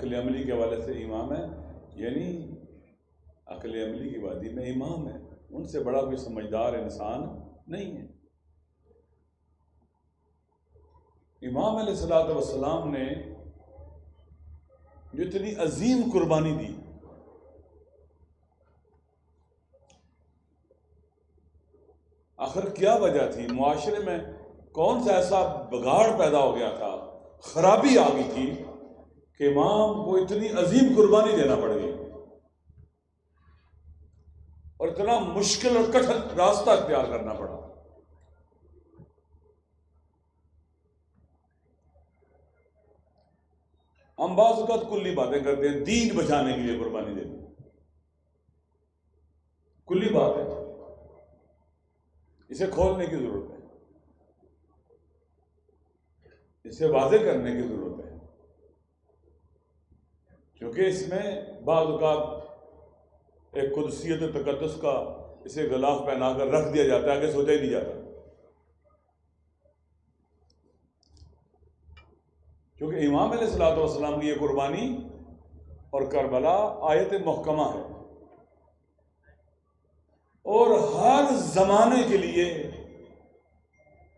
عقل عملی کے حوالے سے امام ہے، یعنی عقل عملی کی وادی میں امام ہے، ان سے بڑا کوئی سمجھدار انسان نہیں ہے۔ امام علیہ الصلوۃ والسلام نے جو اتنی عظیم قربانی دی، آخر کیا وجہ تھی؟ معاشرے میں کون سا ایسا بگاڑ پیدا ہو گیا تھا، خرابی آ گئی تھی کہ امام کو اتنی عظیم قربانی دینا پڑ گئی اور اتنا مشکل اور کٹھن راستہ اختیار کرنا پڑا؟ ہم بعض اوقات کلی باتیں کرتے ہیں، دین بچانے کے لیے قربانی دیتے ہیں، کلی بات ہے، اسے کھولنے کی ضرورت ہے، اسے واضح کرنے کی ضرورت ہے، کیونکہ اس میں بعض اوقات ایک قدسیت تقدس کا اسے غلاف پہنا کر رکھ دیا جاتا ہے کہ سوچا ہی نہیں جاتا، کیونکہ امام علیہ الصلوۃ والسلام کی یہ قربانی اور کربلا آیت محکمہ ہے اور ہر زمانے کے لیے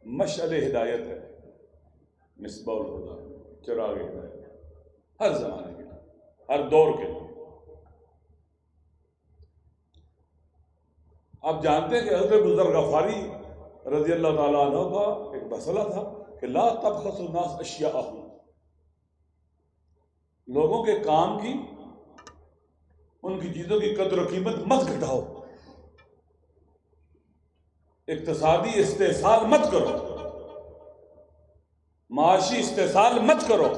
مشعل ہدایت ہے، مصباح الہدی، چراغ ہدایت، ہر زمانے کے لیے، ہر دور کے لیے۔ آپ جانتے ہیں کہ حضرت بزرگ غفاری رضی اللہ تعالیٰ عنہ کا ایک مسئلہ تھا کہ لا تبخسوا الناس اشیاءہم، لوگوں کے کام کی، ان کی چیزوں کی قدر و قیمت مت گھٹاؤ، اقتصادی استحصال مت کرو، معاشی استحصال مت کرو۔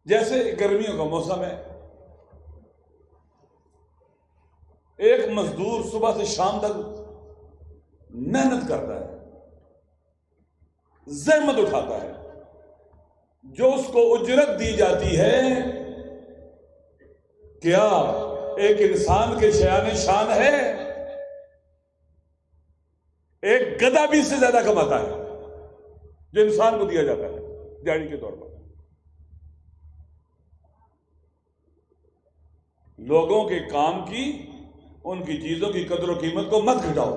جیسے گرمیوں کا موسم ہے، ایک مزدور صبح سے شام تک محنت کرتا ہے، زحمت اٹھاتا ہے، جو اس کو اجرت دی جاتی ہے کیا ایک انسان کے شایان شان ہے؟ ایک گدھا بھی اس سے زیادہ کماتا ہے جو انسان کو دیا جاتا ہے دیہڑی کے طور پر۔ لوگوں کے کام کی، ان کی چیزوں کی قدر و قیمت کو مت گھٹاؤ۔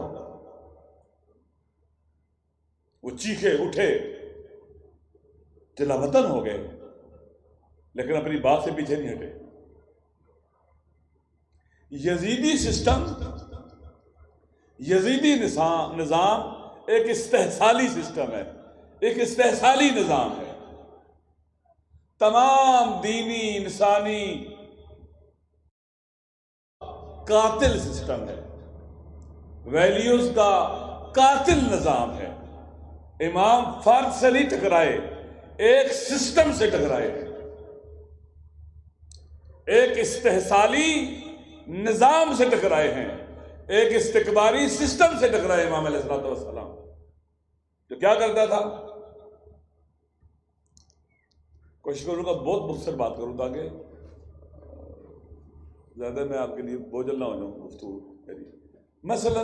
وہ چیخے اٹھے، دل وطن ہو گئے، لیکن اپنی بات سے پیچھے نہیں ہٹے۔ یزیدی سسٹم، یزیدی نظام ایک استحصالی سسٹم ہے، ایک استحصالی نظام ہے، تمام دینی انسانی قاتل سسٹم ہے، ویلیوز کا قاتل نظام ہے۔ امام فرد سے نہیں ٹکرائے، ایک سسٹم سے ٹکرائے، ایک استحصالی نظام سے ٹکرائے ہیں، ایک استکباری سسٹم سے ٹکرائے امام علیہ الصلوۃ والسلام۔ تو کیا کرتا تھا؟ کوشش کروں گا بہت مختصر بات کروں تاکہ زیادہ میں آپ کے لیے بوجھل نہ ہو جاؤں گفتگو میری۔ مثلا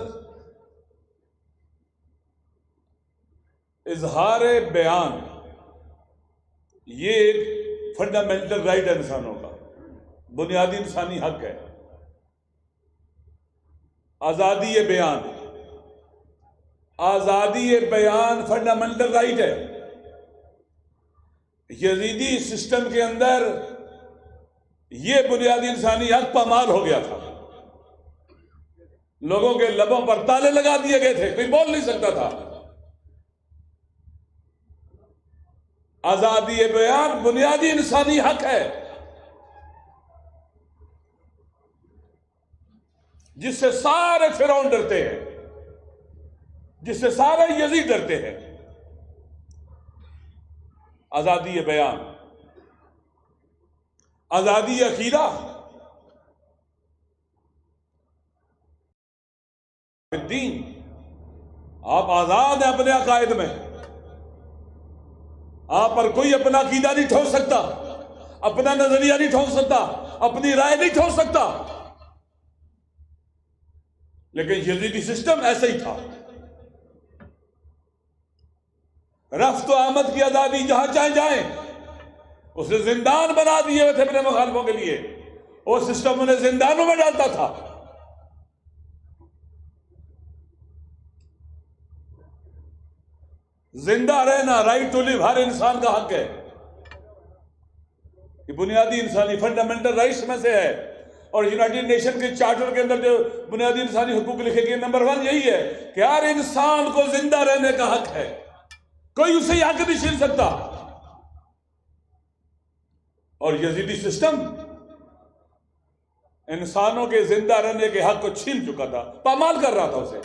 اظہار بیان یہ ایک فنڈامنٹل رائٹ ہے انسانوں کا، بنیادی انسانی حق ہے، آزادی بیان، آزادی بیان فنڈامنٹل رائٹ ہے۔ یزیدی سسٹم کے اندر یہ بنیادی انسانی حق پامال ہو گیا تھا، لوگوں کے لبوں پر تالے لگا دیے گئے تھے، کوئی بول نہیں سکتا تھا۔ آزادی بیان بنیادی انسانی حق ہے جس سے سارے فرعون ڈرتے ہیں، جس سے سارے یزید ڈرتے ہیں۔ آزادی بیان، آزادی عقیدہ، الدین، آپ آزاد ہیں اپنے عقائد میں، آپ پر کوئی اپنا عقیدہ نہیں ٹھوک سکتا، اپنا نظریہ نہیں ٹھوک سکتا، اپنی رائے نہیں ٹھوک سکتا۔ لیکن یزیدی سسٹم ایسا ہی تھا، رفت و آمد کی آزادی، جہاں چاہے جائیں. اسے زندان بنا دیے ہوئے تھے اپنے مخالفوں کے لیے، وہ سسٹم انہیں زندانوں میں ڈالتا تھا. زندہ رہنا، رائٹ ٹو لیو، ہر انسان کا حق ہے. یہ بنیادی انسانی فنڈامنٹل رائٹس میں سے ہے. اور یونائٹڈ نیشن کے چارٹر کے اندر جو بنیادی انسانی حقوق لکھے گئے نمبر 1 یہی ہے کہ ہر انسان کو زندہ رہنے کا حق ہے، کوئی اسے یہ حق نہیں چھین سکتا. اور یزیدی سسٹم انسانوں کے زندہ رہنے کے حق کو چھین چکا تھا، پامال کر رہا تھا اسے.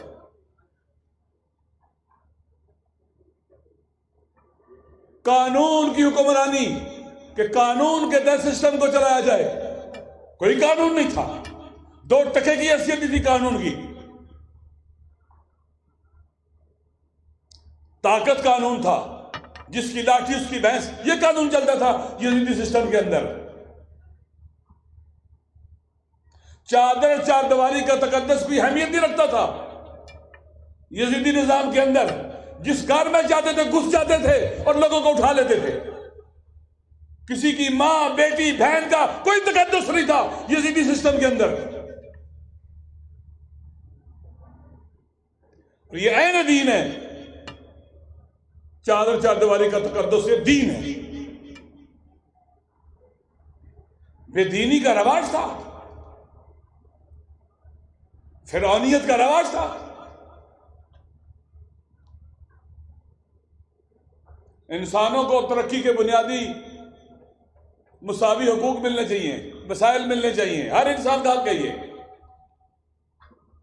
قانون کی حکمرانی، کہ قانون کے تحت سسٹم کو چلایا جائے، کوئی قانون نہیں تھا. 2 ٹکے کی حیثیت تھی قانون کی. طاقت قانون تھا، جس کی لاٹھی اس کی بھینس، یہ قانون چلتا تھا یزیدی سسٹم کے اندر. چادر چاردیواری کا تقدس بھی اہمیت نہیں رکھتا تھا یزیدی نظام کے اندر. جس گھر میں جاتے تھے گھس جاتے تھے اور لوگوں کو اٹھا لیتے تھے. کسی کی ماں، بیٹی، بہن کا کوئی تقدس نہیں تھا یزیدی سسٹم کے اندر. یہ عین دین ہے. چادر چاردیواری کا تقدس یہ دین ہے. بے دینی کا رواج تھا، فرعونیت کا رواج تھا. انسانوں کو ترقی کے بنیادی مساوی حقوق ملنے چاہیے، وسائل ملنے چاہیے. ہر انسان کا حق ہے. یہ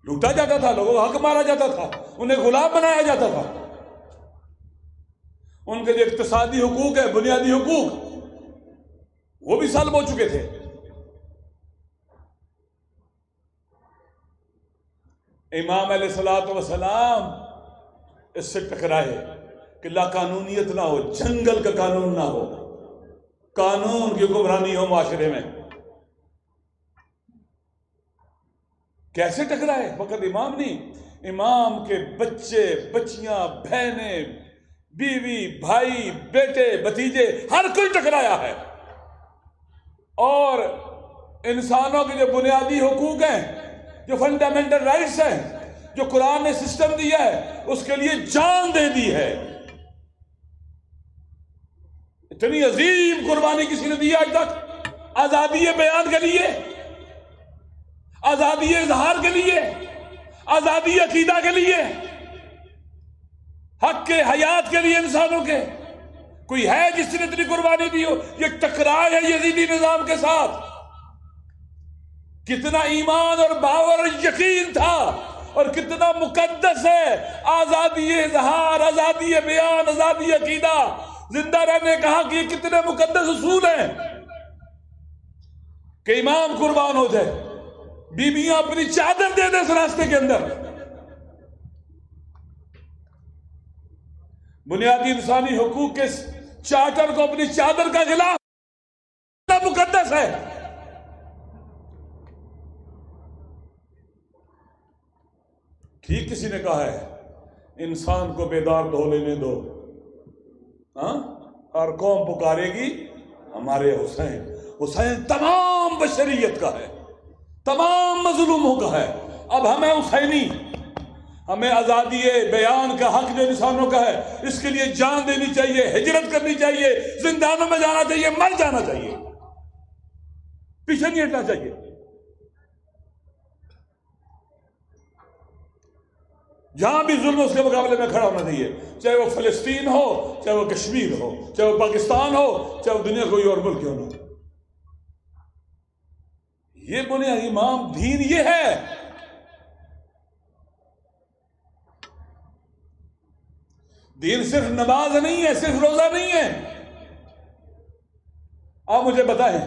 لوٹا جاتا تھا، لوگوں کو حق مارا جاتا تھا، انہیں غلام بنایا جاتا تھا. ان کے جو اقتصادی حقوق ہے، بنیادی حقوق، وہ بھی سلب ہو چکے تھے. امام علیہ الصلوۃ والسلام اس سے ٹکرائے کہ لا قانونیت نہ ہو، جنگل کا قانون نہ ہو، قانون کی حکمرانی ہو معاشرے میں. کیسے ٹکرائے؟ فقط امام نہیں، امام کے بچے، بچیاں، بہنیں، بیوی، بھائی، بیٹے، بھتیجے، ہر کوئی ٹکرایا ہے. اور انسانوں کے جو بنیادی حقوق ہیں، جو فنڈامنٹل رائٹس ہیں، جو قرآن نے سسٹم دیا ہے، اس کے لیے جان دے دی ہے. اتنی عظیم قربانی کسی نے دی آج تک آزادی بیان کے لیے، آزادی اظہار کے لیے، آزادی عقیدہ کے لیے، حق کے حیات کے لیے. انسانوں کے کوئی ہے جس نے اتنی قربانی دی ہو؟ یہ ٹکراؤ ہے یزیدی نظام کے ساتھ. کتنا ایمان اور باور اور یقین تھا، اور کتنا مقدس ہے آزادی اظہار، آزادی بیان، آزادی عقیدہ، زندہ رہنے کا حق. یہ کتنے مقدس اصول ہیں کہ امام قربان ہو جائے، بیویاں اپنی چادر دے دیں اس راستے کے اندر. بنیادی انسانی حقوق کے چارٹر کو اپنی چادر کا غلاف، کتنا مقدس ہے. ٹھیک کسی نے کہا ہے انسان کو بیدار تو لینے دو، ہر قوم پکارے گی ہمارے حسین. حسین تمام بشریت کا ہے، تمام مظلوموں کا ہے. اب ہمیں حسینی، ہمیں آزادی بیان کا حق جو انسانوں کا ہے، اس کے لیے جان دینی چاہیے، ہجرت کرنی چاہیے، زندانوں میں جانا چاہیے، مر جانا چاہیے، پیچھے نہیں ہٹنا چاہیے. جہاں بھی ظلم اس کے مقابلے میں کھڑا ہونا چاہیے، چاہے وہ فلسطین ہو، چاہے وہ کشمیر ہو، چاہے وہ پاکستان ہو، چاہے وہ دنیا کوئی اور ملک کیوں نہ ہو. یہ بنیادی امام دین یہ ہے. دین صرف نماز نہیں ہے، صرف روزہ نہیں ہے. آپ مجھے بتائیں،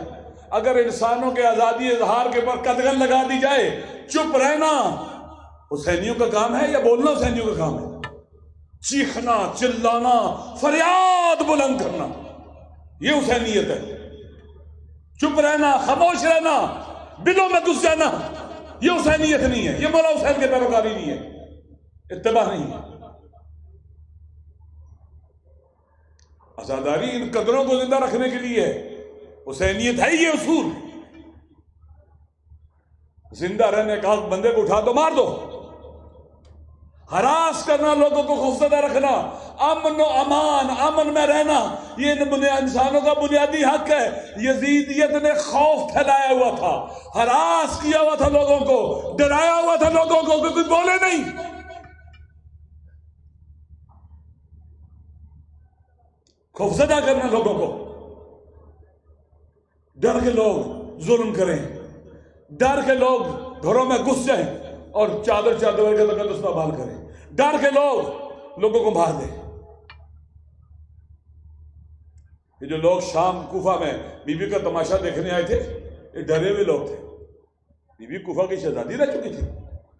اگر انسانوں کے آزادی اظہار کے پر قدغن لگا دی جائے، چپ رہنا حسینیوں کا کام ہے یا بولنا حسینیوں کا کام ہے؟ چیخنا، چلانا، فریاد بلند کرنا، یہ حسینیت ہے. چپ رہنا، خاموش رہنا، بلوں میں گھس جانا، یہ حسینیت نہیں ہے، یہ مولا حسین کے پیروکاری نہیں ہے، اتباع نہیں ہے. عزاداری ان قدروں کو زندہ رکھنے کے لیے ہے. حسینیت ہے یہ اصول. زندہ رہنے کا حق بندے کو اٹھا دو مار دو. ہراس کرنا، لوگوں کو خوفزدہ رکھنا، امن و امان، امن میں رہنا، یہ انسانوں کا بنیادی حق ہے. یزیدیت نے خوف پھیلایا ہوا تھا، ہراس کیا ہوا تھا لوگوں کو، ڈرایا ہوا تھا لوگوں کو کہ کوئی بولے نہیں. خوفزدہ کرنا لوگوں کو، ڈر کے لوگ ظلم کریں، ڈر کے لوگ گھروں میں گھس جائیں اور چادر کے تقدس میں بال کریں، ڈر کے لوگ لوگوں کو مار دیں. یہ جو لوگ شام کوفہ میں بی بی کا تماشا دیکھنے آئے تھے، یہ ڈرے ہوئے لوگ تھے. بی بی کوفہ کی شہزادی رہ چکی تھی،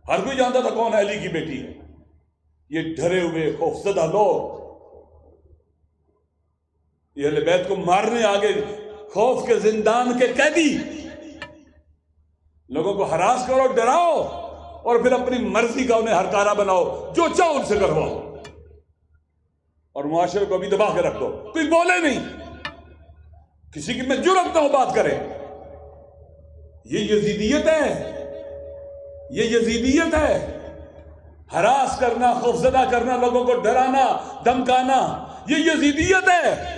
ہر کوئی جانتا تھا کون علی کی بیٹی ہے. یہ ڈرے ہوئے خوفزدہ لوگ یہ اہل بیت کو مارنے آگے، خوف کے زندان کے قیدی. لوگوں کو ہراس کرو، ڈراؤ، اور پھر اپنی مرضی کا انہیں ہرکارہ بناؤ، جو چاہو ان سے کرواؤ، اور معاشرے کو بھی دبا کے رکھ دو. کوئی بولے نہیں، کسی کی میں جرأت نہ ہو بات کرے. یہ یزیدیت ہے، یہ یزیدیت ہے. ہراس کرنا، خوفزدہ کرنا، لوگوں کو ڈرانا، دھمکانا، یہ یزیدیت ہے.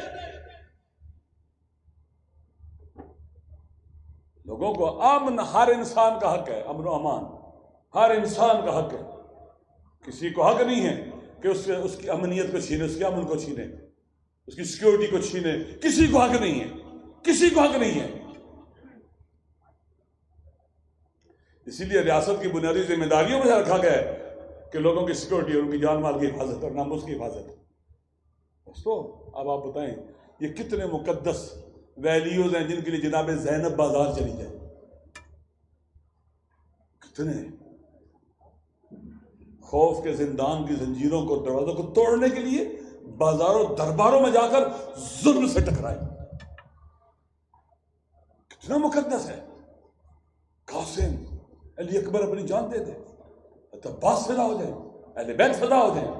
لوگوں کو امن ہر انسان کا حق ہے، امن و امان ہر انسان کا حق ہے. کسی کو حق نہیں ہے کہ اس کی امنیت کو چھینے، اس کے امن کو چھینے، اس کی سیکیورٹی کو چھینے. کسی کو حق نہیں ہے، کسی کو حق نہیں ہے. اسی لیے ریاست کی بنیادی ذمہ داریوں میں سے رکھا گیا ہے کہ لوگوں کی سیکیورٹی اور ان کی جان مال کی حفاظت اور ناموس کی حفاظت. دوستو اب آپ بتائیں یہ کتنے مقدس ویلیوز ہیں جن کے لیے جناب زینب بازار چلی جائے. کتنے خوف کے زندان کی زنجیروں کو، دروازوں کو توڑنے کے لیے بازاروں درباروں میں جا کر ظلم سے ٹکرائے. کتنا مقدس ہے. قاسم، علی اکبر اپنی جان دے دے، عباس فدا ہو جائیں، اہل بیت فدا ہو جائیں،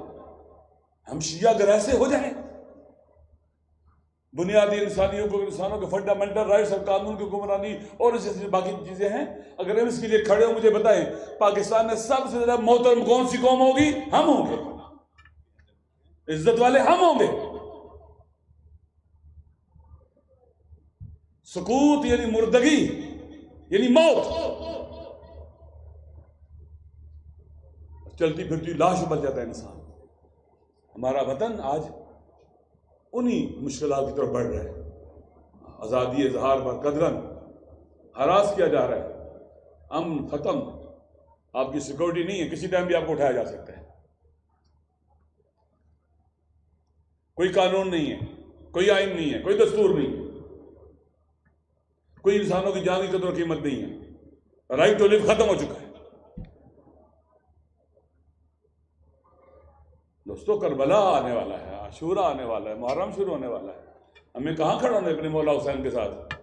ہم شیعہ اگر ایسے ہو جائیں. بنیادی انسانوں کے فنڈامنٹل رائٹس اور قانون کی حکمرانی اور اس سے باقی چیزیں ہیں. اگر ہم اس کے لیے کھڑے ہو، مجھے بتائیں پاکستان میں سب سے زیادہ محترم کون سی قوم ہوگی؟ ہم ہوں گے. عزت والے ہم ہوں گے. سقوط یعنی مردگی، یعنی موت، چلتی پھرتی لاش بن جاتا ہے انسان. ہمارا وطن آج انہی مشکلات کی طرف بڑھ رہا ہے. آزادی اظہار پر قدرن ہراس کیا جا رہا ہے. امن ختم، آپ کی سیکورٹی نہیں ہے، کسی ٹائم بھی آپ کو اٹھایا جا سکتا ہے. کوئی قانون نہیں ہے، کوئی آئین نہیں ہے، کوئی دستور نہیں ہے، کوئی انسانوں کی جان کی قدر و قیمت نہیں ہے. رائٹ ٹو لیو ختم ہو چکا ہے. دوستو کربلا آنے والا ہے، عاشورہ آنے والا ہے، محرم شروع ہونے والا ہے. ہمیں کہاں کھڑا ہونا ہے اپنے مولا حسین کے ساتھ؟